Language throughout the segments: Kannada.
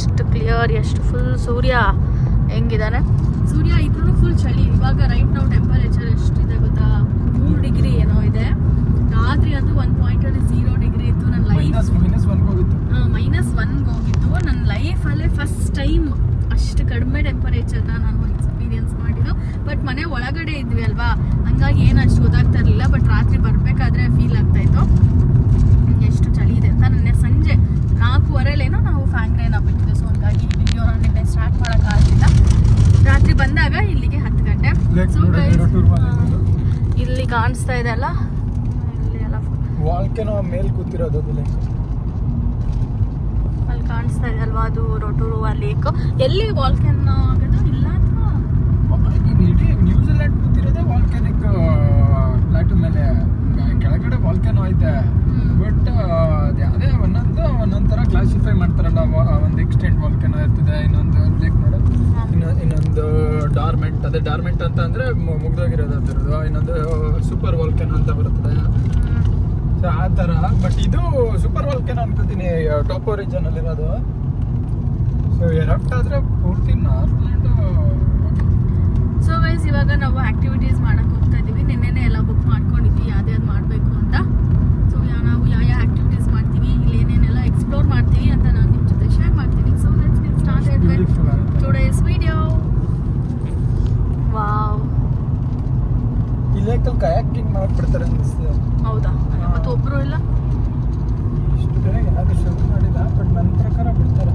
ಎಷ್ಟು ಕ್ಲಿಯರ್, ಎಷ್ಟು ಫುಲ್ ಸೂರ್ಯ ಹೆಂಗಿದಾನೆ. ಸೂರ್ಯ ಇದ್ರೂ ಫುಲ್ ಚಳಿ. ಇವಾಗ ರೈಟ್ ನಾವು ಟೆಂಪರೇಚರ್ ಎಷ್ಟಿದೆ ಗೊತ್ತಾ, 3 ಡಿಗ್ರಿ ಏನೋ ಇದೆ. ರಾತ್ರಿ ಅಂತೂ 1 ಪಾಯಿಂಟಲ್ಲಿ 0 ಡಿಗ್ರಿ ಇತ್ತು. ನನ್ನ ಲೈಫ್ -1 ಹೋಗಿತ್ತು. ನನ್ನ ಲೈಫಲ್ಲೇ ಫಸ್ಟ್ ಟೈಮ್ ಅಷ್ಟು ಕಡಿಮೆ ಟೆಂಪರೇಚರ್ನ ನಾನು ಎಕ್ಸ್ಪೀರಿಯನ್ಸ್ ಮಾಡಿದ್ದು. ಬಟ್ ಮನೆ ಒಳಗಡೆ ಇದ್ವಿ ಅಲ್ವಾ, ಹಂಗಾಗಿ ಏನು ಅಷ್ಟು ಗೊತ್ತಾಗ್ತಾ ಇರಲಿಲ್ಲ. ಬಟ್ ರಾತ್ರಿ ಬರಬೇಕಾದ್ರೆ ಫೀಲ್ ಆಗ್ತಾಯಿತ್ತು ಎಷ್ಟು ಚಳಿ ಇದೆ ಅಂತ. ನಿನ್ನೆ ಸಂಜೆ 4:15 ನಾವು ಫ್ಯಾಂಗ್ರೇನ ಬಿಟ್ಟಿದ್ದು. ಸೊ ಹಂಗಾಗಿ ವಿಡಿಯೋನ ನಿನ್ನೆ ಸ್ಟಾರ್ಟ್ ಮಾಡೋಕ್ಕಾಗಲಿಲ್ಲ. ರಾತ್ರಿ ಬಂದಾಗ ಇಲ್ಲಿಗೆ 10 ಗಂಟೆ. ಸೊ ಇಲ್ಲಿ ಕಾಣಿಸ್ತಾ ಇದೆ ಅಲ್ಲ, ಇಲ್ಲಿ ಎಲ್ಲ ವಾಲ್ಕೆನೋ ಮೇಲೆ ಕೂತಿರೋದು ಅಲ್ಲಿ ಕಾಣಿಸ್ತಾ ಇದೆ ಅಲ್ವಾ, ಅದು ರೊಟೊರುವ ಲೇಕ್. ಎಲ್ಲಿ ವಾಲ್ಕೆನೋ ಆಗೋದು ಇಲ್ಲ ಅಥವಾ ಇಡೀ ನ್ಯೂಜಿಲೆಂಡ್ ಕೂತಿರೋದೇ ವಾಲ್ಕೆನಿಕ್ ಪ್ಲಾಟು ಮೇಲೆ. ಕೆಳಗಡೆ ವಾಲ್ಕೆನೋ ಐತೆ, ಬಟ್ ಅದೇ ಒಂದೊಂಥರ ಕ್ಲಾಸಿಫೈ ಮಾಡ್ತಾರಲ್ಲ. ಒಂದು ಎಕ್ಸ್ಟೆಂಟ್ ವಾಲ್ಕೆನೋ ಇರ್ತದೆ, ಇನ್ನೊಂದು ಲೇಕ್ ನೋಡೋದು, ಇನ್ನೊಂದು ಡಾರ್ಮೆಂಟ್. ಅದೇ ಡಾರ್ಮೆಂಟ್ ಅಂತ ಅಂದ್ರೆ ಮುಗ್ದೋಗಿರೋದು ಅದರದ್ದು. ಇನ್ನೊಂದು ಸೂಪರ್ ವಾಲ್ಕೆನೋ ಅಂತ ಬರ್ತದೆ. ಸೊ ಆ ಥರ. ಬಟ್ ಇದು ಸೂಪರ್ ವಾಲ್ಕೆನೋ ಅನ್ಕೋತೀನಿ, ಟಾಪ್ ರೀಜನ್ ಅಲ್ಲಿ ಇರೋದು. ಸೊ ಎರಪ್ಟ್ ಆದ್ರೆ ಪೂರ್ತಿ ನಾರ್ಮಲ್ಯಾಂಡ್. ಸೊ ಗೈಸ್, ಇವಾಗ ನಾವು ಆಕ್ಟಿವಿಟೀಸ್ ಮಾಡಕ್ಕೆ ಹೋಗ್ತಾ ಇದೀವಿ. ನಿನ್ನೆನೇ ಎಲ್ಲ ಬುಕ್ ಮಾಡ್ಕೊಂಡಿದ್ವಿ ಯಾವ್ದು ಮಾಡಬೇಕು ಅಂತ. ಸೊ ನಾವು ಯಾವ ಆಕ್ಟಿವಿಟೀಸ್ ಮಾಡ್ತೀವಿ, ಇಲ್ಲಿ ಏನೇನೆಲ್ಲ ಎಕ್ಸ್ಪ್ಲೋರ್ ಮಾಡ್ತೀವಿ ಅಂತ ನಾನು ನಿಮ್ಮ ಜೊತೆ ಶೇರ್ ಮಾಡ್ತೀನಿ. So let's get started with today's video. Wow, ಈ ಲೇಕಲ್ಲಿ ಕಯಾಕಿಂಗ್ ಮಾಡ್ಬಿಡ್ತಾರೆ ಅನಿಸ್ತದೆ. ಹೌದಾ? ಮತ್ತೆ ಒಬ್ರು ಇಲ್ಲ, ಇಷ್ಟು ಬೇಗ ಯಾರು ಶುರು ಮಾಡಿಲ್ಲ, ಬಟ್ ನನ್ನ ಪ್ರಕಾರ ಬಿಡ್ತಾರೆ.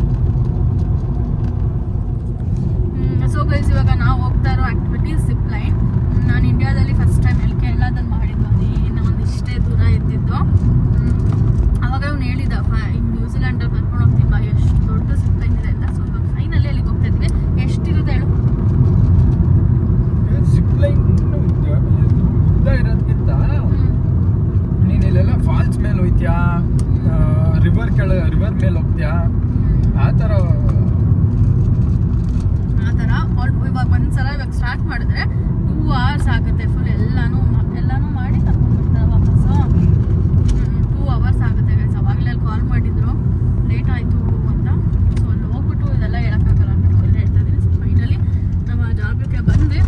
ಸೊ ಗೈಸ್, ಇವಾಗ ನಾವು ಹೋಗ್ತಾ ಇರೋ ಆಕ್ಟಿವಿಟೀಸ್ ಜಿಪ್ ಲೈನ್. ನಾನು ಇಂಡಿಯಾದಲ್ಲಿ ಫಸ್ಟ್ ಟೈಮ್ ಕೇರಳದಲ್ಲಿ ಮಾಡಿದ್ದು. ಅದೇನು ಒಂದಿಷ್ಟೇ ದೂರ ಇದ್ದಿದ್ದು. ಅವಾಗ ಅವ್ನು ಹೇಳಿದ ನ್ಯೂಜಿಲ್ಯಾಂಡಲ್ಲಿ ಕರ್ಕೊಂಡು ಹೋಗ್ತೀವಿ ಬಾ, ಎಷ್ಟು ದೊಡ್ಡ ಜಿಪ್ ಲೈನ್ ಇದೆ ಅಂತ. ಸೊ ಇವಾಗ ಫೈನಲಿ ಅಲ್ಲಿಗೆ ಹೋಗ್ತಾ ಇದ್ವಿ. ಎಷ್ಟಿರುತ್ತೆ ಹೇಳು? ಜಿಪ್ ಲೈನ್ ಉದ್ದ ಇರೋದಕ್ಕಿಂತ ನೀನು ಇಲ್ಲೆಲ್ಲ ಫಾಲ್ಸ್ ಮೇಲೆ ಹೋಗ್ತೀಯಾ, ರಿವರ್ ಮೇಲೆ ಹೋಗ್ತೀಯಾ, ಆ ಥರ ಇವಾಗ ಒಂದ್ಸಲ ಇವಾಗ ಸ್ಟಾರ್ಟ್ ಮಾಡಿದ್ರೆ 2 hours ಆಗುತ್ತೆ. ಫುಲ್ ಎಲ್ಲಾನು ಮಾಡಿ ಕರ್ಕೊಂಡ್ಬಿಡ್ತಾರೆ ವಾಪಸ್ಸು. 2 hours ಆಗುತ್ತೆ ಗೈಸ್. ಅವಾಗಲೇ ಅಲ್ಲಿ ಕಾಲ್ ಮಾಡಿದ್ರು, ಲೇಟ್ ಆಯಿತು ಅಂತ. ಸೊ ಅಲ್ಲಿ ಹೋಗ್ಬಿಟ್ಟು ಇದೆಲ್ಲ ಹೇಳೋಕ್ಕಾಗಲ್ಲ ಅಂದ್ಬಿಟ್ಟು ಎಲ್ಲ ಹೇಳ್ತಾ ಇದ್ದೀನಿ. ಸೊ ಫೈನಲಿ ನಮ್ಮ ಜಾಗಕ್ಕೆ ಬಂದು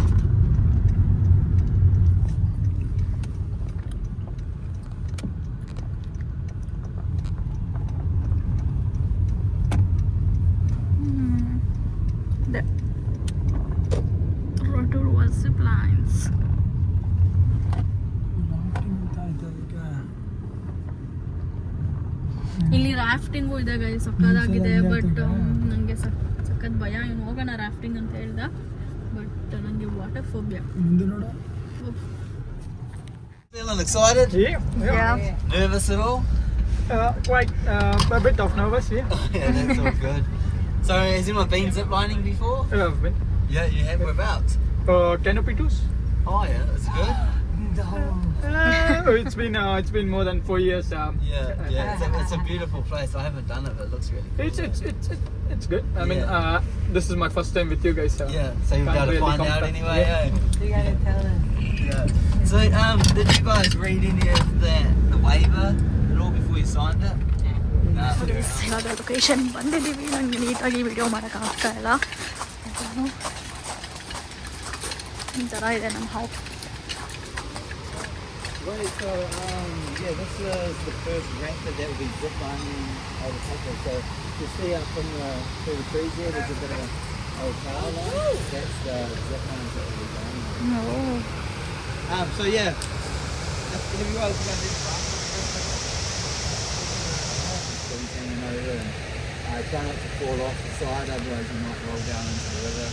zip lines. ಇಲ್ಲಿ ರಾಫ್ಟಿಂಗು ಇದೆ ಗೈಸ್, ಸಕ್ಕದಾಗಿದೆ. ಬಟ್ ನನಗೆ ಸಕ್ಕತ್ ಭಯ. ಇವ್ನು ಹೋಗೋಣ ರಾಫ್ಟಿಂಗ್ ಅಂತ ಹೇಳ್ದ, ಬಟ್ ನನಗೆ water phobia. Feeling excited? Yeah. Nervous at all? Quite a bit of nervous, yeah. Yeah, that's all good. So, has anyone been ziplining before? I've been. Yeah, you have. Whereabouts? Canopy tours. Oh, yeah, that's good. It's been more than 4 years. Yeah. It's a beautiful place. I haven't done it, but it looks really cool. It's good. I mean, this is my first time with you guys. So yeah, so you'll be able to find out anyway. Yeah. You gotta tell them. Yeah. So, did you guys read any of the waiver at all before you signed it? ಇವಾಗ ಲೊಕೇಶನ್ ಬಂದಿದ್ದೀವಿ. ನನಗೆ ನೀಟಾಗಿ ವಿಡಿಯೋ ಮಾಡೋಕ್ಕಾಗ್ತಾ ಇಲ್ಲ. ಈ ಥರ ಇದೆ ನಮ್ಮ house. Right, so this is the first rapid that will be ziplining over top of. So you see up from the trees there, there's a bit of a old power line. That's the ziplines that will be going. So yeah, have you guys got this far? Try not to fall off the side, otherwise you might roll down into the river.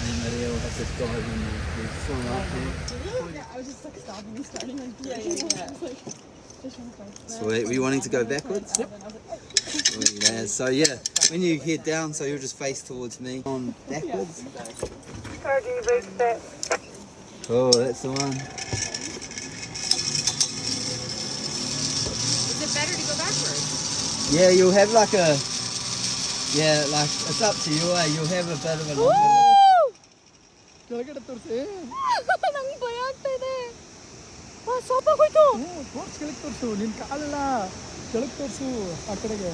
And then they'll have to dive in the swim up there. I was just like stopping and starting like So were you wanting to go backwards? Yep. Yeah, so yeah, when you head down, so you'll just face towards me on backwards. Oh, that's the one. Is it better to go backwards? Yeah, you'll have like a, like it's up to you. You'll have a bit of a longer. ಕೆಳಗಡೆ ತೋರಿಸಿ. ನಂಗೆ ಭಯ ಆಗ್ತಾ ಇದೆ. ಸ್ವಲ್ಪ ಹೋಯ್ತು. ತೋರ್ಸು, ಕೆಳಗೆ ತೋರಿಸು. ನಿನ್ನ ಕಾಲಲ್ಲ, ಕೆಳಗೆ ತೋರಿಸು ಆ ಕಡೆಗೆ.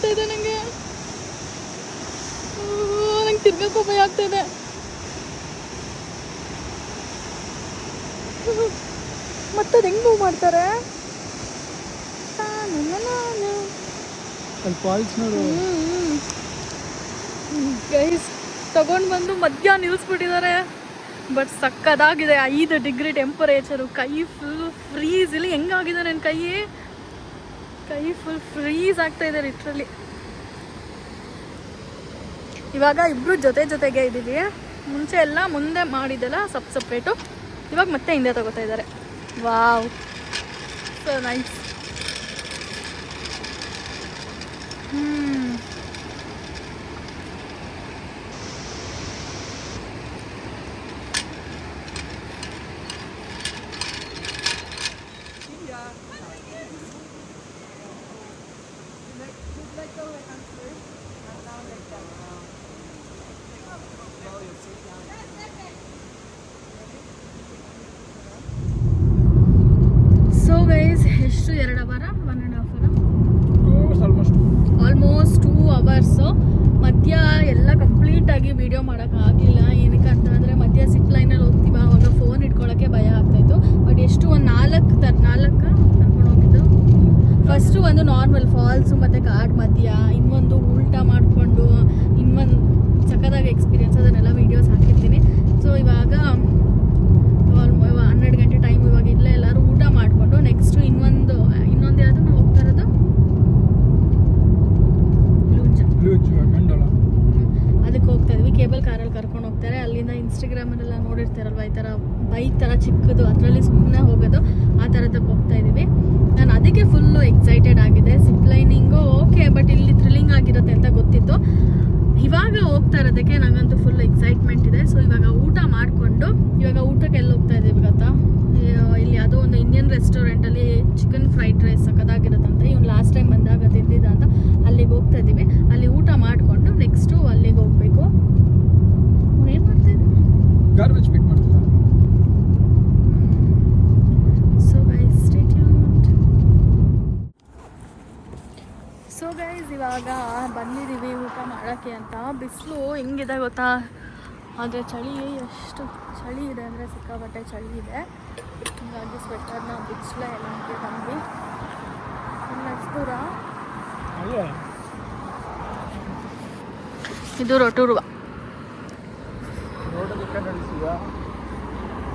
ಆಗ್ತಾ ಇದೆ ನನಗೆ. ನಂಗೆ ತಿರ್ಗಕ್ಕೂ ಭಯ ಆಗ್ತಾ ಇದೆ. ಮತ್ತೆ ಹೆಂಗ್ ಮೂವ್ ಮಾಡ್ತಾರೆ? ಫಾಲ್ಸ್ ನೋಡು ಗೈಸ್, ತಗೊಂಡು ಬಂದು ಮಧ್ಯ ನಿಲ್ಲಿಸ್ಬಿಟ್ಟಿದ್ದಾರೆ. ಬಟ್ ಸಕ್ಕದಾಗಿದೆ. 5 degree temperature. ಕೈ ಫುಲ್ ಫ್ರೀಸ್. ಇಲ್ಲಿ ಹೆಂಗಾಗಿದೆ ನನ್ನ ಕೈ ಫುಲ್ ಫ್ರೀಸ್ ಆಗ್ತಾ ಇದೆ ಲಿಟ್ರಲಿ. ಇವಾಗ ಇಬ್ರು ಜೊತೆಗೆ ಇದ್ದೀವಿ. ಮುಂಚೆ ಎಲ್ಲ ಮುಂದೆ ಮಾಡಿದ್ದೆಲ್ಲ ಸಪ್ರೇಟು, ಇವಾಗ ಮತ್ತೆ ಹಿಂದೆ ತಗೋತಾ ಇದ್ದಾರೆ. Wow, so nice. So guys, ಎಷ್ಟು 2 ಅವರ 1.5 ಅವರ್ ಆಲ್ಮೋಸ್ಟ್ 2 ಅವರ್ಸು. ಮಧ್ಯ ಎಲ್ಲ ಕಂಪ್ಲೀಟಾಗಿ ವೀಡಿಯೋ ಮಾಡೋಕ್ಕಾಗಲಿಲ್ಲ. ಏನಕ್ಕೆ ಅಂತಂದರೆ ಮಧ್ಯ ಸಿಪ್ ಲೈನಲ್ಲಿ ಹೋಗ್ತೀವಿ, ಆವಾಗ ಫೋನ್ ಇಟ್ಕೊಳ್ಳೋಕ್ಕೆ ಭಯ ಆಗ್ತಾಯಿತ್ತು. ಬಟ್ ಎಷ್ಟು ಒಂದು 4 ಕರ್ಕೊಂಡು ಹೋಗಿದ್ದು. ಫಸ್ಟು ಒಂದು ನಾರ್ಮಲ್ ಫಾಲ್ಸು ಮತ್ತು ಘಾಟ್ ಮಧ್ಯ, ಇನ್ನೊಂದು ಉಲ್ಟಾ ಮಾಡಿಕೊಂಡು, ಇನ್ನೊಂದು ಸಕ್ಕದಾಗಿ ಎಕ್ಸ್ಪೀರಿಯನ್ಸ್, ಅದನ್ನೆಲ್ಲ ವೀಡಿಯೋಸ್ ಹಾಕಿರ್ತೀನಿ. ಸೊ ಇವಾಗ 12 ಗಂಟೆ ಟೈಮ್. ಇವಾಗ ಇಲ್ಲೇ ಎಲ್ಲರೂ ಊಟ ಮಾಡಿಕೊಂಡು ನೆಕ್ಸ್ಟು ಇನ್ನೊಂದು ಯಾವುದು ನಾವು ಹೋಗ್ತಾ ಇರೋದು ಅದಕ್ಕೆ ಹೋಗ್ತಾ ಇದ್ವಿ. ಕೇಬಲ್ ಕಾರಲ್ಲಿ ಕರ್ಕೊಂಡು ಹೋಗ್ತಾರೆ. ಅಲ್ಲಿಂದ ಇನ್ಸ್ಟಾಗ್ರಾಮಲ್ಲೆಲ್ಲ ನೋಡಿರ್ತಾರಲ್ವ, ಈ ಥರ ಬೈಕ್ ಥರ ಚಿಕ್ಕದು, ಅದರಲ್ಲಿ ಸುಮ್ಮನೆ ಹೋಗೋದು, ಆ ಥರದಕ್ಕೆ ಹೋಗ್ತಾ ಇದ್ದೀವಿ. ನಾನು ಅದಕ್ಕೆ ಫುಲ್ಲು ಎಕ್ಸೈಟೆಡ್ ಆಗಿದೆ. ಸಿಪ್ ಲೈನಿಂಗು ಓಕೆ, ಬಟ್ ಇಲ್ಲಿ ಥ್ರಿಲ್ಲಿಂಗ್ ಆಗಿರುತ್ತೆ ಅಂತ ಗೊತ್ತಿತ್ತು. ಇವಾಗ ಹೋಗ್ತಾ ಇರೋದಕ್ಕೆ ನನಗಂತೂ ಫುಲ್ ಎಕ್ಸೈಟ್ಮೆಂಟ್ ಇದೆ. ಸೊ ಇವಾಗ ಊಟ ಮಾಡಿಕೊಂಡು, ಇವಾಗ ಊಟಕ್ಕೆ ಎಲ್ಲಿ ಹೋಗ್ತಾ ಇದ್ದೀವಿ ಗೊತ್ತಾ? ಇಲ್ಲಿ ಯಾವುದೋ ಒಂದು ಇಂಡಿಯನ್ ರೆಸ್ಟೋರೆಂಟಲ್ಲಿ ಚಿಕನ್ ಫ್ರೈಡ್ ರೈಸ್ ಸಕ್ಕದಾಗಿರುತ್ತಂತೆ. ಇವ್ನು ಲಾಸ್ಟ್ ಟೈಮ್ ಬಂದಾಗ ತಿಂದಿದ್ದ ಅಂತ ಅಲ್ಲಿಗೆ ಹೋಗ್ತಾ ಇದ್ದೀವಿ. ಅಲ್ಲಿ ಊಟ ಮಾಡಿಕೊಂಡು ನೆಕ್ಸ್ಟು ಅಲ್ಲಿಗೆ ಹೋಗಬೇಕು. ಏನು ಮಾಡ್ತಾ ಇದ್ದೀವಿ? ಗಾರ್ಬೇಜ್ ಪಿಕ್ ಮಾಡ್ತಿದ್ದ. So guys, stay tuned. So guys, ಇವಾಗ ಬಂದಿದ್ದೀವಿ ಊಟ ಮಾಡೋಕ್ಕೆ ಅಂತ. ಬಿಸಿಲು ಹೆಂಗಿದೆ ಗೊತ್ತಾ? ಆದರೆ ಚಳಿ, ಎಷ್ಟು ಚಳಿ ಇದೆ ಅಂದರೆ ಸಿಕ್ಕಾಪಟ್ಟೆ ಚಳಿ ಇದೆ. ಹೀಗಾಗಿ ಸ್ವೆಟರ್ನ ಬಿಚ್ಚಲೇ ಎಲ್ಲ ಬಂದ್ವಿ. ನೆಕ್ಸ್ಟ್ ದೂರ ಇದು ರೊಟೂರುವ.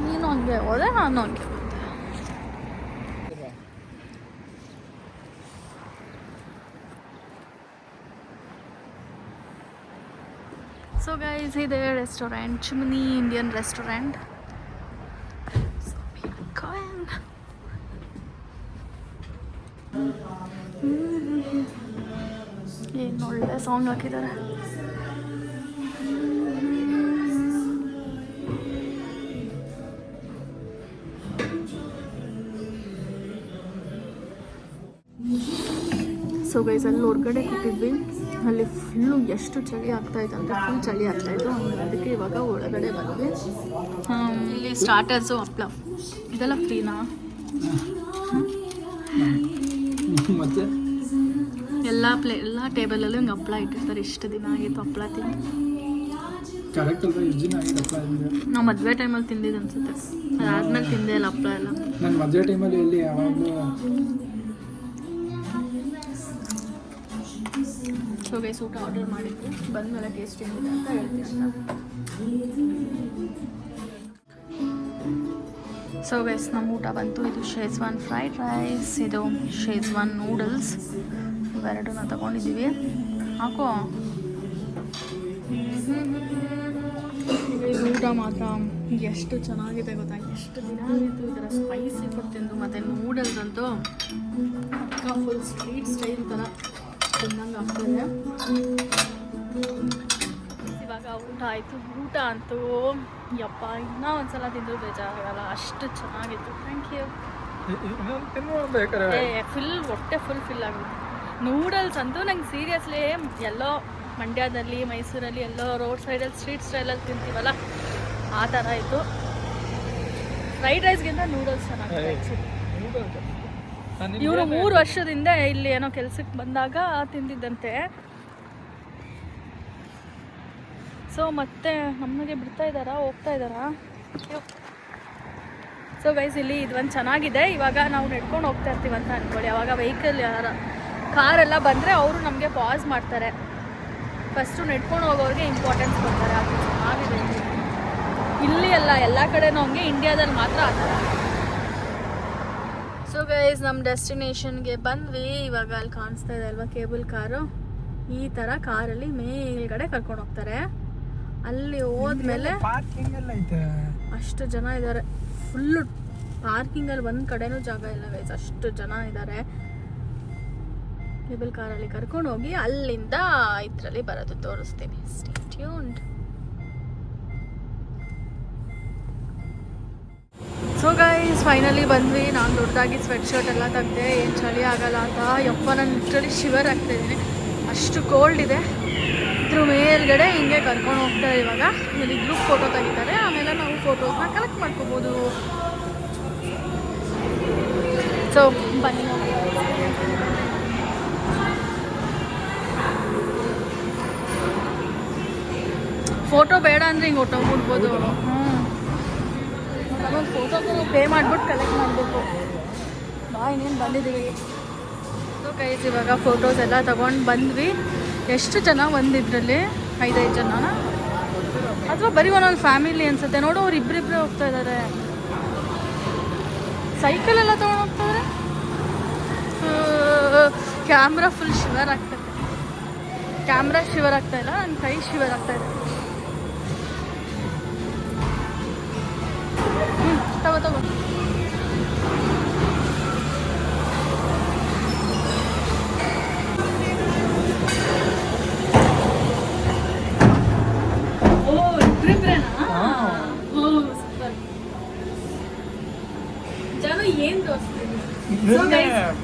ನೀನು ಹಂಗೆ ಹೋದೆ, ನಾನು ಹಂಗೆ ಹೋದೆ. ಸೊ ಗೈಸ್, ಇದೆ ರೆಸ್ಟೋರೆಂಟ್, ಚಿಮ್ನಿ ಇಂಡಿಯನ್ ರೆಸ್ಟೋರೆಂಟ್. ಏನು ಒಳ್ಳೆ ಸಾಂಗ್ ಹಾಕಿದ್ದಾರೆ. ಸೊ ಗೈಸ್, ಅಲ್ಲಿ ಹೊರಗಡೆ ಕೂತಿದ್ವಿ. ಅಲ್ಲಿ ಫುಲ್ಲು ಎಷ್ಟು ಚಳಿ ಆಗ್ತಾಯಿತ್ತು ಅಂದರೆ ಫುಲ್ ಚಳಿ ಆಗ್ತಾಯಿತ್ತು. ಅದಕ್ಕೆ ಇವಾಗ ಒಳಗಡೆ ಬಂದ್ವಿ. ಇಲ್ಲಿ ಸ್ಟಾರ್ಟರ್ಸು ಹಪ್ಪಳ ಇದೆಲ್ಲ ಫ್ರೀನಾ? ಮತ್ತೆ ಎಲ್ಲ ಟೇಬಲಲ್ಲೂ ಹಿಂಗೆ ಹಪ್ಪಳ ಇಟ್ಟಿರ್ತಾರೆ. ಇಷ್ಟು ದಿನ ಆಗಿತ್ತು ಹಪ್ಪಳ ತಿಂದು. ಕರೆಕ್ಟ್ ಅಲ್ವಾ? ಎಷ್ಟು ದಿನ ಆಗಿದೆ ಹಪ್ಪಳ? ನಾವು ಮದುವೆ ಟೈಮಲ್ಲಿ ತಿಂದಿದ್ದು ಅನ್ಸುತ್ತೆ. ಅದಾದ್ಮೇಲೆ ತಿಂದೆ ಇಲ್ಲ ಹಪ್ಪಳ ಎಲ್ಲ. ನಾನು ಮದುವೆ ಟೈಮಲ್ಲಿ ಎಲ್ಲಿ ಯಾವಾಗಲೂ. ಸೊ ಗೈಸ್, ಊಟ ಆರ್ಡರ್ ಮಾಡಿದ್ವಿ. ಬಂದಮೇಲೆ ಟೇಸ್ಟ್ ಹೆಂಗಿದೆ ಅಂತ ಹೇಳ್ತೀನಿ ಅಂತ. ಸೊ ಗೈಸ್, ನಮ್ಮ ಊಟ ಬಂತು. ಇದು ಶೇಜ್ವಾನ್ ಫ್ರೈಡ್ ರೈಸ್, ಇದು ಶೇಜ್ವಾನ್ ನೂಡಲ್ಸ್, ಇವೆರಡನ್ನ ತಗೊಂಡಿದ್ದೀವಿ. ಹಾಕೋ ಇದು ಊಟ ಮಾತ್ರ ಎಷ್ಟು ಚೆನ್ನಾಗಿದೆ ಗೊತ್ತಾ? ಎಷ್ಟು ದಿನ ಆಗಿತ್ತು ಈ ಥರ ಸ್ಪೈಸಿ ಫುಡ್ ತಿಂದು. ಮತ್ತು ನೂಡಲ್ಸ್ ಅಂತೂ ಫುಲ್ ಸ್ಟ್ರೀಟ್ ಸ್ಟೈಲ್ ಥರ ತಿನ್ನಂಗೆ ಆಗ್ತದೆ. ಇವಾಗ ಊಟ ಆಯಿತು. ಊಟ ಅಂತೂ ಯಪ್ಪ ಇನ್ನೂ ಒಂದ್ಸಲ ತಿಂದರೂ ಬೇಜಾರಾಗಲ್ಲ, ಅಷ್ಟು ಚೆನ್ನಾಗಿತ್ತು. Thank you. ಫುಲ್ ಹೊಟ್ಟೆ ಫಿಲ್ ಆಗುತ್ತೆ. ನೂಡಲ್ಸ್ ಅಂತೂ ನಂಗೆ ಸೀರಿಯಸ್ಲಿ ಎಲ್ಲೋ ಮಂಡ್ಯದಲ್ಲಿ, ಮೈಸೂರಲ್ಲಿ ಎಲ್ಲೋ ರೋಡ್ ಸೈಡಲ್ಲಿ ಸ್ಟ್ರೀಟ್ ಸ್ಟೈಲಲ್ಲಿ ತಿಂತೀವಲ್ಲ ಆ ಥರ ಇತ್ತು. ಫ್ರೈಡ್ ರೈಸ್ಗಿಂತ ನೂಡಲ್ಸ್ ಚೆನ್ನಾಗಿದೆ ಆ್ಯಕ್ಚುಲಿ. ಇವರು 3 ವರ್ಷದಿಂದ ಇಲ್ಲಿ ಏನೋ ಕೆಲ್ಸಕ್ಕೆ ಬಂದಾಗ ತಿಂದಿದ್ದಂತೆ. ಸೊ ಮತ್ತೆ ನಮಗೆ ಬಿಡ್ತಾ ಇದ್ದಾರಾ, ಹೋಗ್ತಾ ಇದ್ದಾರಾ? ಸೊ ಗೈಸ್ ಇಲ್ಲಿ ಇದೊಂದು ಚೆನ್ನಾಗಿದೆ. ಇವಾಗ ನಾವು ನಡ್ಕೊಂಡು ಹೋಗ್ತಾ ಇರ್ತೀವಿ ಅಂತ ಅಂದ್ಕೊಳ್ಳಿ, ಅವಾಗ ವೆಹಿಕಲ್ ಕಾರೆಲ್ಲ ಬಂದರೆ ಅವರು ನಮಗೆ ಪಾಸ್ ಮಾಡ್ತಾರೆ. ಫಸ್ಟು ನಡ್ಕೊಂಡು ಹೋಗೋರಿಗೆ ಇಂಪಾರ್ಟೆನ್ಸ್ ಕೊಡ್ತಾರೆ. ಅದು ಚೆನ್ನಾಗಿದೆ ಇಲ್ಲಿ ಅಲ್ಲ, ಎಲ್ಲ ಕಡೆನೂ ಹಂಗೆ, ಇಂಡಿಯಾದಲ್ಲಿ ಮಾತ್ರ ಆ ಥರ. ಸೊ ಗೈಸ್ ನಮ್ಮ ಡೆಸ್ಟಿನೇಷನ್ಗೆ ಬಂದ್ವಿ. ಇವಾಗ ಅಲ್ಲಿ ಕಾಣಿಸ್ತಾ ಇದೆ ಅಲ್ವಾ ಕೇಬಲ್ ಕಾರು, ಈ ಥರ ಕಾರಲ್ಲಿ ಮೇಲ್ಗಡೆ ಕರ್ಕೊಂಡು ಹೋಗ್ತಾರೆ. ಅಲ್ಲಿ ಹೋದ್ಮೇಲೆ ಪಾರ್ಕಿಂಗ್ ಎಲ್ಲ ಐತೆ, ಅಷ್ಟು ಜನ ಇದ್ದಾರೆ. ಫುಲ್ಲು ಪಾರ್ಕಿಂಗಲ್ಲಿ ಒಂದು ಕಡೆನೂ ಜಾಗ ಇಲ್ಲ ಗೈಸ್, ಅಷ್ಟು ಜನ ಇದ್ದಾರೆ. ಕೇಬಲ್ ಕಾರಲ್ಲಿ ಕರ್ಕೊಂಡು ಹೋಗಿ ಅಲ್ಲಿಂದ ಇದರಲ್ಲಿ ಬರೋದು ತೋರಿಸ್ತೀನಿ. Stay tuned. So guys finally ಬಂದ್ವಿ. ನಾನು ದೊಡ್ಡದಾಗಿ ಸ್ವೆಟ್ ಶರ್ಟ್ ಎಲ್ಲ ತೆಗ್ದೆ, ಏನು ಚಳಿ ಆಗಲ್ಲ ಅಂತ. ಯಪ್ಪ ನಾನು ಲಿಟ್ರಲಿ ಶಿವರ್ ಆಗ್ತಾಯಿದ್ದೀನಿ, ಅಷ್ಟು ಕೋಲ್ಡ್ ಇದೆ. ಇದ್ರ ಮೇಲ್ಗಡೆ ಹಿಂಗೆ ಕರ್ಕೊಂಡು ಹೋಗ್ತಾರೆ. ಇವಾಗ ಇಲ್ಲಿ ಗ್ರೂಪ್ ಫೋಟೋ ತೆಗಿತಾರೆ, ಆಮೇಲೆ ನಾವು ಫೋಟೋಸ್ನ ಕಲೆಕ್ಟ್ ಮಾಡ್ಕೋಬೋದು. ಸೊ ಬನ್ನಿ, ಫೋಟೋ ಬೇಡ ಅಂದರೆ ಹಿಂಗೆ ಹೊಟ್ಟೋಗ್ಬಿಡ್ಬೋದು. ಒಂದು ಫೋಟೋಗೆ ನಾವು ಪೇ ಮಾಡಿಬಿಟ್ಟು ಕಲೆಕ್ಟ್ ಮಾಡಬೇಕು. ಇನ್ನೇನು ಬಂದಿದ್ದೀವಿ. ಸೊ ಗೈಸ್ ಇವಾಗ ಫೋಟೋಸ್ ಎಲ್ಲ ತೊಗೊಂಡು ಬಂದ್ವಿ. ಎಷ್ಟು ಜನ ಒಂದಿದ್ರಲ್ಲಿ 5 ಜನನ ಅಥವಾ ಬರೀ ಒಂದೊಂದು ಫ್ಯಾಮಿಲಿ ಅನ್ಸುತ್ತೆ. ನೋಡು ಅವ್ರು ಇಬ್ಬರಿಬ್ಬರೇ ಹೋಗ್ತಾ ಇದ್ದಾರೆ. ಸೈಕಲೆಲ್ಲ ತೊಗೊಂಡು ಹೋಗ್ತಾರೆ. ಕ್ಯಾಮ್ರಾ ಫುಲ್ ಶಿವರ್ ಆಗ್ತದೆ. ಕ್ಯಾಮ್ರಾ ಶಿವರ್ ಆಗ್ತಾ ಇಲ್ಲ, ನನ್ನ ಕೈ ಶಿವರ್ ಆಗ್ತಾ ಇದೆ. ತಗೋ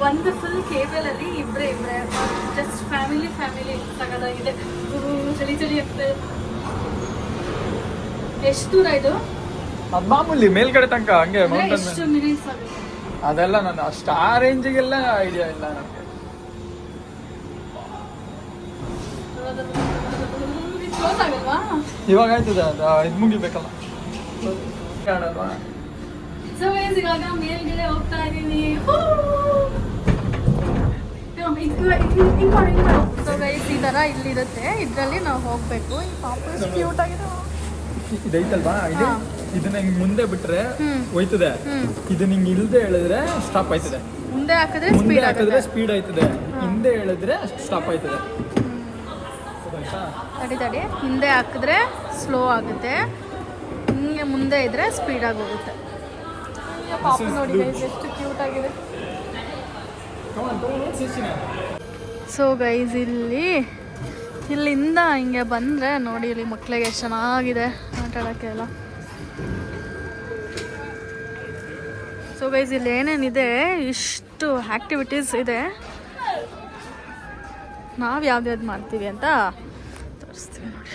ಒಂದು ಫುಲ್ ಕೇಬಲ್ ಅಲ್ಲಿ ಇಬ್ರೆ ಜಸ್ಟ್ ಫ್ಯಾಮಿಲಿ ತಗೋದಾಗಿದೆ. ಚಳಿ ಆಗ್ತದೆ. ಎಷ್ಟು ದೂರ ಇದು? ಮಾಮೂಲಿ ಮೇಲ್ಗಡೆ ತನಕ ಹಂಗೆ ಎಷ್ಟು ಮಿನಿಟ್ಸ್ ಆಗುತ್ತೆ? ಅದೆಲ್ಲ ನಾನು ಅಷ್ಟು ಆ ರೇಂಜಿಗೆಲ್ಲ ಐಡಿಯಾ ಇಲ್ಲ ನನಗೆ. ಕ್ಲೋಸ್ ಆಗಲ್ವಾ? ಇವಾಗ ಆಯ್ತದ ಇದು ಮುಗಿಬೇಕಲ್ಲ. ಸೊ ಇವಾಗ ಮೇಲ್ಗಡೆ ಹೋಗ್ತಾ ಇದೀನಿ. ಸೊ ಗೈಸ್ ಈ ತರ ಇಲ್ಲಿರುತ್ತೆ, ಇದ್ರಲ್ಲಿ ನಾವು ಹೋಗ್ಬೇಕು. ಈ ಪಾಪ ಎಷ್ಟು ಕ್ಯೂಟ್ ಆಗಿದೆ. ಇದೈತಲ್ವಾ, ಇದನ್ನ ಹಿಂಗ್ ಮುಂದೆ ಬಿಟ್ರೆ ಹೋಯ್ತದೆ, ಇದನ್ನ ಹಿಂಗ್ ಇಲ್ದೆ ಹೇಳಿದ್ರೆ ಸ್ಟಾಪ್ ಆಯ್ತದೆ. ಮುಂದೆ ಹಾಕಿದ್ರೆ ಸ್ಪೀಡ್ ಆಯ್ತದೆ, ಹಿಂದೆ ಹೇಳಿದ್ರೆ ಸ್ಟಾಪ್ ಆಯ್ತದೆ. ತಡಿ ಹಿಂದೆ ಹಾಕಿದ್ರೆ ಸ್ಲೋ ಆಗುತ್ತೆ, ಹಿಂಗೆ ಮುಂದೆ ಇದ್ರೆ ಸ್ಪೀಡ್ ಆಗಿ ಹೋಗುತ್ತೆ. ಪಾಪ ನೋಡಿ ಗೈಸ್ ಎಷ್ಟು ಕ್ಯೂಟ್ ಆಗಿದೆ. ಸೊ ಗೈಸ್ ಇಲ್ಲಿಂದ ಹಿಂಗೆ ಬಂದರೆ ನೋಡಿ, ಇಲ್ಲಿ ಮಕ್ಕಳಿಗೆ ಎಷ್ಟು ಚೆನ್ನಾಗಿದೆ ಆಟ ಆಡೋಕ್ಕೆ ಎಲ್ಲ. ಸೊ ಗೈಸ್ ಇಲ್ಲಿ ಏನೇನಿದೆ, ಇಷ್ಟು ಆ್ಯಕ್ಟಿವಿಟೀಸ್ ಇದೆ. ನಾವು ಯಾವ್ದು ಮಾಡ್ತೀವಿ ಅಂತ ತೋರಿಸ್ತೀವಿ ನೋಡಿ.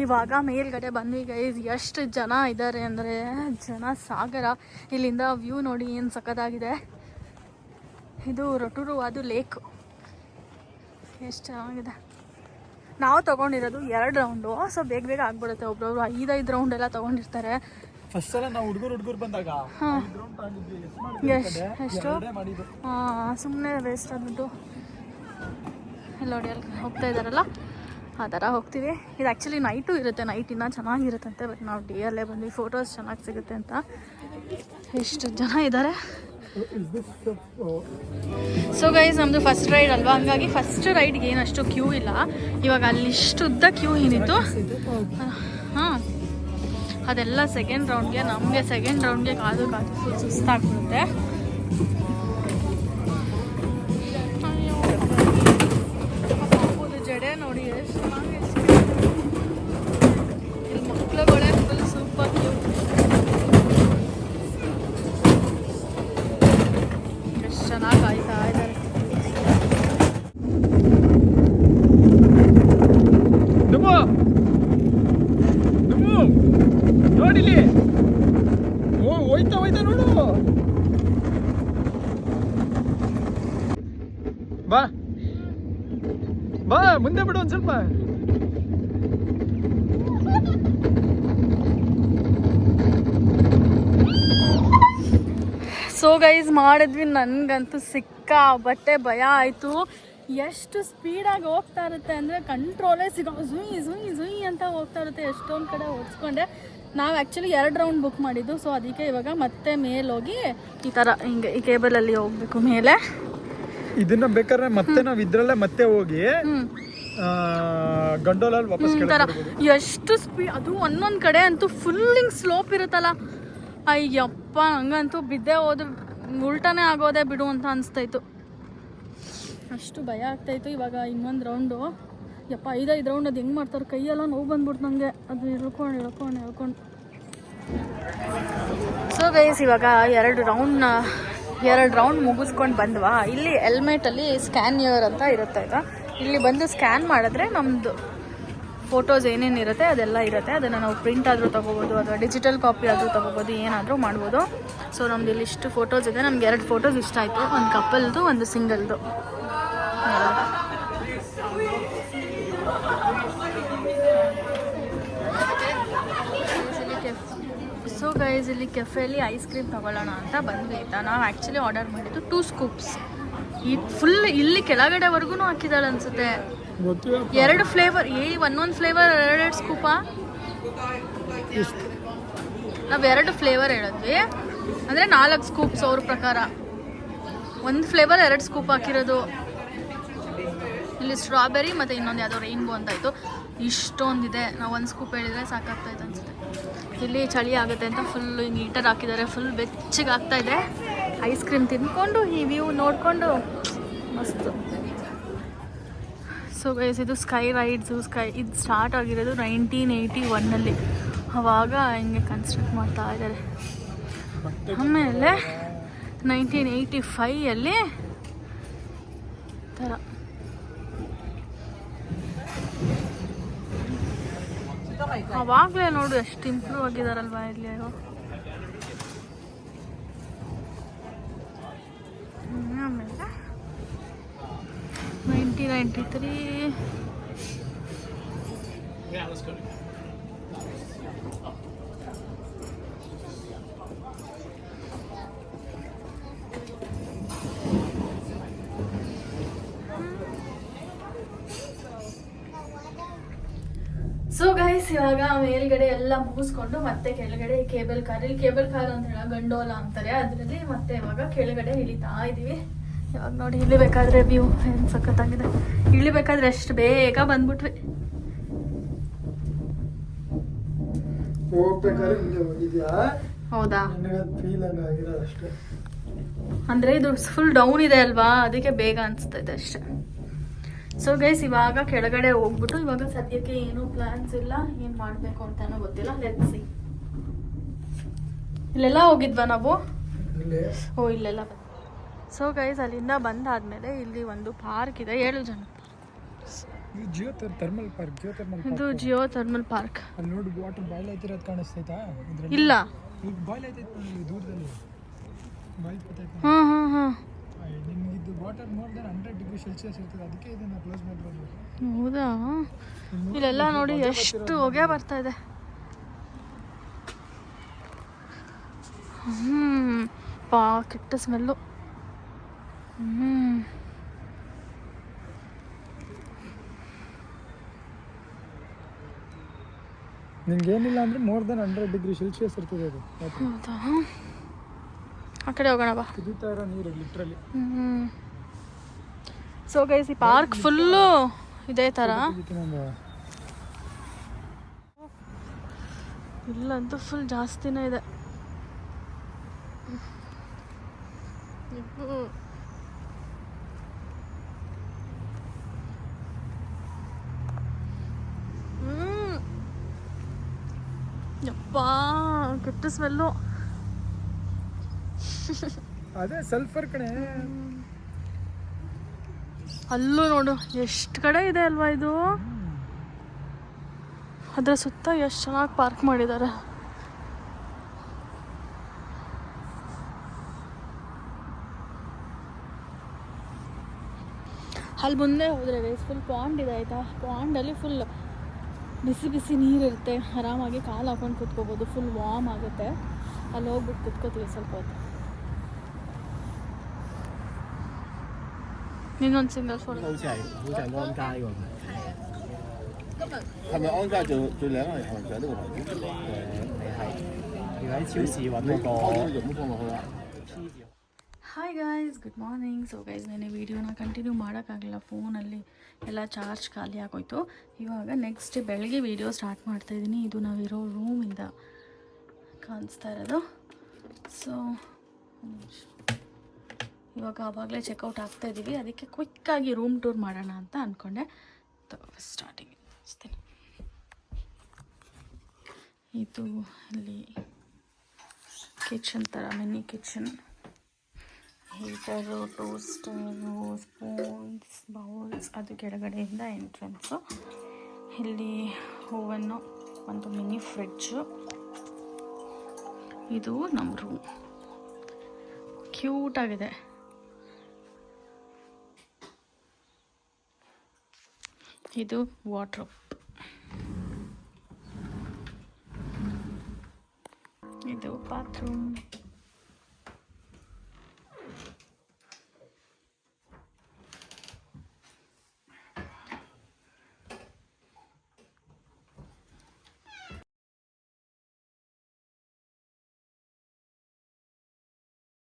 ಇವಾಗ ಮೇಲ್ಗಡೆ ಬಂದ್ವಿ ಗೈಸ್. ಎಷ್ಟು ಜನ ಇದ್ದಾರೆ ಅಂದರೆ ಜನ ಸಾಗರ. ಇಲ್ಲಿಂದ ವ್ಯೂ ನೋಡಿ ಏನು ಸಖತ್ತಾಗಿದೆ. ಇದು ರೊಟೂರು, ಅದು ಲೇಕು. ಎಷ್ಟು ಚೆನ್ನಾಗಿದೆ. ನಾವು ತೊಗೊಂಡಿರೋದು 2 ರೌಂಡು, ಸೊ ಬೇಗ ಆಗ್ಬಿಡುತ್ತೆ. ಒಬ್ರೊಬ್ರು 5 ರೌಂಡ್ ಎಲ್ಲ ತೊಗೊಂಡಿರ್ತಾರೆ. ಫಸ್ಟ್ ಸಲ ನಾವು ಹುಡುಗರು ಬಂದಾಗ ಎಷ್ಟು ಸುಮ್ಮನೆ ವೇಸ್ಟ್ ಆದ್ಬಿಟ್ಟು ಎಲ್ಲ ನೋಡಿ ಅಲ್ಲಿ ಹೋಗ್ತಾ ಇದ್ದಾರಲ್ಲ, ಆ ಥರ ಹೋಗ್ತೀವಿ. ಇದು ಆ್ಯಕ್ಚುಲಿ ನೈಟು ಇರುತ್ತೆ, ನೈಟ್ ಇನ್ನೂ ಚೆನ್ನಾಗಿರುತ್ತಂತೆ. ಬಟ್ ನಾವು ಡೇಯಲ್ಲೇ ಬಂದ್ವಿ, ಫೋಟೋಸ್ ಚೆನ್ನಾಗಿ ಸಿಗುತ್ತೆ ಅಂತ. ಎಷ್ಟು ಜನ ಇದ್ದಾರೆ. ಸೊ ಗೈಸ್ ನಮ್ಮದು ಫಸ್ಟ್ ರೈಡ್ ಅಲ್ವಾ, ಹಂಗಾಗಿ ಫಸ್ಟ್ ರೈಡ್ಗೆ ಏನಷ್ಟು ಕ್ಯೂ ಇಲ್ಲ. ಇವಾಗ ಅಲ್ಲಿ ಇಷ್ಟುದ್ದ ಕ್ಯೂ ಏನಿತ್ತು, ಹಾಂ ಅದೆಲ್ಲ ಸೆಕೆಂಡ್ ರೌಂಡ್ಗೆ. ನಮಗೆ ಸೆಕೆಂಡ್ ರೌಂಡ್ಗೆ ಕಾದು ಫುಲ್ ಸುಸ್ತಾಗ್ಬಿಡುತ್ತೆ. ಜಡೆ ನೋಡಿ ಎಷ್ಟು ಚೆನ್ನಾಗಿ, ಇಲ್ಲಿ ಮಕ್ಕಳುಗಳೇ ಫುಲ್ ಸೂಪರ್ ಕ್ಯೂಟ್. ಎಷ್ಟು ಚೆನ್ನಾಗಿ ಕಾಯ್ತಾ ಇದ್ದಾರೆ. ಬಾ ಬಾ ಮುಂದೆ ಬಿಡು ಒಂದು ಸ್ವಲ್ಪ. ಸೊ ಗೈಸ್ ಮಾಡಿದ್ವಿ. ನನಗಂತೂ ಸಿಕ್ಕಾಬಟ್ಟೆ ಭಯ ಆಯಿತು. ಎಷ್ಟು ಸ್ಪೀಡಾಗಿ ಹೋಗ್ತಾ ಇರುತ್ತೆ ಅಂದರೆ ಕಂಟ್ರೋಲೇ ಝುಯ್ ಝುಯ್ ಝುಯ್ ಅಂತ ಹೋಗ್ತಾ ಇರುತ್ತೆ. ಎಷ್ಟೊಂದು ಕಡೆ ಓಡಿಸ್ಕೊಂಡೆ. ನಾವು ಆ್ಯಕ್ಚುಲಿ 2 ರೌಂಡ್ ಬುಕ್ ಮಾಡಿದ್ದು. ಸೊ ಅದಕ್ಕೆ ಇವಾಗ ಮತ್ತೆ ಮೇಲೋಗಿ ಈ ಥರ ಹಿಂಗೆ ಈ ಕೇಬಲಲ್ಲಿ ಹೋಗ್ಬೇಕು ಮೇಲೆ. ಇದನ್ನ ಬೇಕಾದ್ರೆ ಮತ್ತೆ ನಾವು ಇದ್ರಲ್ಲೇ ಮತ್ತೆ ಹೋಗಿ ಗಂಡೋಲಲ್ಲಿ ವಾಪಸ್ ಎಷ್ಟು ಸ್ಪೀಡ್ ಅದು. ಒಂದೊಂದು ಕಡೆ ಅಂತೂ ಫುಲ್ ಹಿಂಗೆ ಸ್ಲೋಪ್ ಇರುತ್ತಲ್ಲ, ಅಯ್ಯಪ್ಪ ಹಂಗಂತೂ ಬಿದ್ದೆ ಹೋದ್ರೆ ಉಲ್ಟಾನೇ ಆಗೋದೇ ಬಿಡು ಅಂತ ಅನಿಸ್ತಾಯಿತ್ತು. ಅಷ್ಟು ಭಯ ಆಗ್ತಾಯಿತ್ತು. ಇವಾಗ ಇನ್ನೊಂದು ರೌಂಡು, ಯಪ್ಪ 5 ರೌಂಡ್ ಅದು ಹೆಂಗೆ ಮಾಡ್ತಾರೆ, ಕೈಯೆಲ್ಲ ನೋವು ಬಂದ್ಬಿಡ್ತು ನನಗೆ ಅದು ಹೇಳ್ಕೊಂಡು. ಸೊ ಗೈಸ್ ಇವಾಗ 2 ರೌಂಡ್ ಮುಗಿಸ್ಕೊಂಡು ಬಂದ್ವಾ. ಇಲ್ಲಿ ಹೆಲ್ಮೆಟಲ್ಲಿ ಸ್ಕ್ಯಾನಿಯರ್ ಅಂತ ಇರುತ್ತೆ ಆಯಿತಾ. ಇಲ್ಲಿ ಬಂದು ಸ್ಕ್ಯಾನ್ ಮಾಡಿದ್ರೆ ನಮ್ಮದು ಫೋಟೋಸ್ ಏನೇನು ಇರುತ್ತೆ ಅದೆಲ್ಲ ಇರುತ್ತೆ. ಅದನ್ನು ನಾವು ಪ್ರಿಂಟ್ ಆದರೂ ತೊಗೋಬೋದು ಅಥವಾ ಡಿಜಿಟಲ್ ಕಾಪಿ ಆದರೂ ತೊಗೋಬೋದು, ಏನಾದರೂ ಮಾಡ್ಬೋದು. ಸೊ ನಮ್ದು ಇಲ್ಲಿ ಇಷ್ಟು ಫೋಟೋಸ್ ಇದೆ. ನಮ್ಗೆ 2 ಫೋಟೋಸ್ ಇಷ್ಟ ಆಯಿತು, ಒಂದು ಕಪಲ್ದು ಒಂದು ಸಿಂಗಲ್ದು. ಸೊ ಗೈಸ್ ಇಲ್ಲಿ ಕೆಫೆಯಲ್ಲಿ ಐಸ್ ಕ್ರೀಮ್ ತೊಗೊಳ್ಳೋಣ ಅಂತ ಬಂದ್ವಿ ಆಯಿತಾ. ನಾವು ಆ್ಯಕ್ಚುಲಿ ಆರ್ಡರ್ ಮಾಡಿದ್ದು 2 ಸ್ಕೂಪ್ಸ್. ಈ ಫುಲ್ ಇಲ್ಲಿ ಕೆಳಗಡೆವರೆಗೂ ಹಾಕಿದ್ದಾಳೆ ಅನಿಸುತ್ತೆ. 2 ಫ್ಲೇವರ್, ಒಂದೊಂದು ಫ್ಲೇವರ್ 2 ಸ್ಕೂಪಾ. ನಾವು 2 ಫ್ಲೇವರ್ ಹೇಳಿದ್ವಿ ಅಂದರೆ 4 ಸ್ಕೂಪ್ಸ್ ಅವ್ರ ಪ್ರಕಾರ. 1 ಫ್ಲೇವರ್ 2 ಸ್ಕೂಪ್ ಹಾಕಿರೋದು. ಇಲ್ಲಿ ಸ್ಟ್ರಾಬೆರಿ ಮತ್ತು ಇನ್ನೊಂದು ಯಾವುದೋ ರೈನ್ಬೋ ಅಂತಾಯಿತು. ಇಷ್ಟೊಂದಿದೆ. ನಾವು 1 ಸ್ಕೂಪ್ ಹೇಳಿದರೆ ಸಾಕಾಗ್ತಾಯಿತ್ತು ಅನಿಸುತ್ತೆ. ಇಲ್ಲಿ ಚಳಿ ಆಗುತ್ತೆ ಅಂತ ಫುಲ್ಲು ಹಿಂಗೆ ಹೀಟರ್ ಹಾಕಿದ್ದಾರೆ. ಫುಲ್ ಬೆಚ್ಚಗೆ ಆಗ್ತಾಯಿದೆ. ಐಸ್ ಕ್ರೀಮ್ ತಿಂದ್ಕೊಂಡು ಈ ವ್ಯೂ ನೋಡಿಕೊಂಡು ಮಸ್ತು. ಸೊ ಗೈಸ್ ಇದು ಸ್ಕೈ ರೈಡ್ಸು. ಇದು ಸ್ಟಾರ್ಟ್ ಆಗಿರೋದು 1981 ಆವಾಗ ಹಿಂಗೆ ಕನ್ಸ್ಟ್ರಕ್ಟ್ ಮಾಡ್ತಾ ಇದ್ದಾರೆ. ಆಮೇಲೆ 1985 ಥರ ಅವಾಗಲೇ ನೋಡು ಎಷ್ಟು ಇಂಪ್ರೂವ್ ಆಗಿದಾರಲ್ವಾ ಇಲ್ಲಿ. ಆಮೇಲೆ 1993 ಸೊ ಗೈಸ್ ಇವಾಗ ಮೇಲ್ಗಡೆ ಎಲ್ಲ ಮುಗಿಸ್ಕೊಂಡು ಮತ್ತೆ ಕೆಳಗಡೆ ಕೇಬಲ್ ಕಾರ್ ಅಂತ ಹೇಳ ಗಂಡೋಲ ಅಂತಾರೆ ಅದರಲ್ಲಿ ಮತ್ತೆ ಇವಾಗ ಕೆಳಗಡೆ ಇಳಿತಾ ಇದೀವಿ. ಇವಾಗ ನೋಡಿ ಇಳಿಬೇಕಾದ್ರೆ ವ್ಯೂ ಏನು ಸಖತ್ತಾಗಿದೆ. ಇಳಿಬೇಕಾದ್ರೆ ಎಷ್ಟು ಬೇಗ ಬಂದ್ಬಿಟ್ವಿ. ಹೌದಾ, ಅಂದ್ರೆ ಇದು ಫುಲ್ ಡೌನ್ ಇದೆ ಅಲ್ವಾ, ಅದಕ್ಕೆ ಬೇಗ ಅನಿಸ್ತೈತೆ ಅಷ್ಟೇ. ಸೊ ಗೈಸ್ ಇವಾಗ ಕೆಳಗಡೆ ಹೋಗ್ಬಿಟ್ಟು ಇವಾಗ ಸದ್ಯಕ್ಕೆ ಏನೂ ಪ್ಲಾನ್ಸ್ ಇಲ್ಲ, ಏನು ಮಾಡಬೇಕು ಅಂತಾನೂ ಗೊತ್ತಿಲ್ಲ. Let's see. ಇಲ್ಲೆಲ್ಲ ಹೋಗಿದ್ವಾ ನಾವು? ಓ ಇಲ್ಲೆಲ್ಲ. ಸೊ ಗೈಸ್ ಅಲ್ಲಿಂದ ಬಂದಾದ್ಮೇಲೆ ಇಲ್ಲಿ ಒಂದು ಪಾರ್ಕ್ ಇದೆ, 7 ಜನ. Jio thermal park. ಇದು ಜಿಯೋ ಥರ್ಮಲ್ ಪಾರ್ಕ್. ಅಲ್ಲಿ ನೋಡಿ ವಾಟರ್ ಬಾಯ್ಲ್ ಆಯ್ತಿರೋದು ಕಾಣಿಸ್ತೈತಾ? ಇಲ್ಲ, ಈಗ ಬಾಯ್ಲ್ ಆಯ್ತೈತೆ ದೂರದಲ್ಲಿ ಬಾಯ್ಲ್ ಬರ್ತೈತೆ. ಹಾಂ ನಿಮಗಿದ್ದು water more than 100 degree Celsius ಇರ್ತದೆ, ಅದಕ್ಕೆ ಇದನ್ನು ಕ್ಲೋಸ್ ಮಾಡಿರೋದು. ಹೌದಾ? ಇಲ್ಲೆಲ್ಲ ನೋಡಿ ಎಷ್ಟು ಹೊಗೆ ಬರ್ತಾ ಇದೆ. ಪಾ ಕೆಟ್ಟ ಸ್ಮೆಲ್ಲು. ನಿಮ್ಗೆ ಏನಿಲ್ಲ ಅಂದ್ರೆ ಮೋರ್ ದೆನ್ 100 ಡಿಗ್ರಿ ಸೆಲ್ಸಿಯಸ್ ಇರ್ತದೆ ಅದು. ಹೌದಾ? ಆ ಕಡೆ ಹೋಗೋಣ ಬಾ. ಕುದೀತಾ ಇರೋ ನೀರು ಲಿಟ್ರಲಿ. ಸೊ ಗೈಸ್ ಈ ಪಾರ್ಕ್ ಫುಲ್ಲು ಇದೇ ಥರ. ಇಲ್ಲಂತೂ ಫುಲ್ ಜಾಸ್ತಿನೇ ಇದೆ. ಯಪ್ಪಾ ಕೆಟ್ಟ ಸ್ಮೆಲ್ಲು. ಅದೇ ಸಲ್ಫರ್ ಕಣೆ. ಅಲ್ಲೂ ನೋಡು ಎಷ್ಟು ಕಡೆ ಇದೆ ಅಲ್ವಾ ಇದು. ಅದ್ರ ಸುತ್ತ ಎಷ್ಟು ಚೆನ್ನಾಗಿ ಪಾರ್ಕ್ ಮಾಡಿದ್ದಾರೆ. ಅಲ್ಲಿ ಮುಂದೆ ಹೋದರೆ ಗೈಸ್ ಫುಲ್ ಪಾಂಡ್ ಇದೆ ಆಯಿತಾ. ಪಾಂಡಲ್ಲಿ ಫುಲ್ ಬಿಸಿ ಬಿಸಿ ನೀರಿರುತ್ತೆ, ಆರಾಮಾಗಿ ಕಾಲು ಹಾಕೊಂಡು ಕುತ್ಕೋಬೋದು, ಫುಲ್ ವಾರ್ಮ್ ಆಗುತ್ತೆ. ಅಲ್ಲಿ ಹೋಗ್ಬಿಟ್ಟು ಕುತ್ಕೋತೀವಿ ಸ್ವಲ್ಪ ಹೊತ್ತು. ನೀನೊಂದು ಸಿಂಗಲ್ ಫೋನ್好似係安佳喎。係咪安佳最靚係就係呢個牌子？你喺超市揾嗰個，就唔好放落去啦。ಹಾಯ್ guys, good morning. So guys ನೆನೆ ವೀಡಿಯೋನ ಕಂಟಿನ್ಯೂ ಮಾಡೋಕ್ಕಾಗಲಿಲ್ಲ, ಫೋನಲ್ಲಿ ಎಲ್ಲ ಚಾರ್ಜ್ ಖಾಲಿ ಆಗೋಯ್ತು. ಇವಾಗ ನೆಕ್ಸ್ಟ್ ಬೆಳಗ್ಗೆ ವೀಡಿಯೋ ಸ್ಟಾರ್ಟ್ ಮಾಡ್ತಾಯಿದ್ದೀನಿ. ಇದು ನಾವಿರೋ ರೂಮಿಂದ ಕಾಣಿಸ್ತಾ ಇರೋದು. ಸೊ ಇವಾಗ ಆವಾಗಲೇ ಚೆಕ್ಔಟ್ ಆಗ್ತಾಯಿದ್ದೀವಿ, ಅದಕ್ಕೆ ಕ್ವಿಕ್ಕಾಗಿ ರೂಮ್ ಟೂರ್ ಮಾಡೋಣ ಅಂತ ಅಂದ್ಕೊಂಡೆ. ಫಸ್ಟ್ ಸ್ಟಾರ್ಟಿಂಗ್ ತೋರಿಸ್ತೀನಿ. ಇದು ಇಲ್ಲಿ ಕಿಚನ್ ಥರ mini kitchen, heater, toaster, spoons, bowls, ಅದು ಕೆಳಗಡೆಯಿಂದ ಎಂಟ್ರೆನ್ಸು. ಇಲ್ಲಿ ಓವನ್ನು, ಒಂದು ಮಿನಿ ಫ್ರಿಡ್ಜು. ಇದು ನಮ್ಮ ರೂಮ್, ಕ್ಯೂಟಾಗಿದೆ. ಇದು ವಾರ್ಡ್ರೋಬ್. ಇದು ಬಾತ್ರೂಮ್.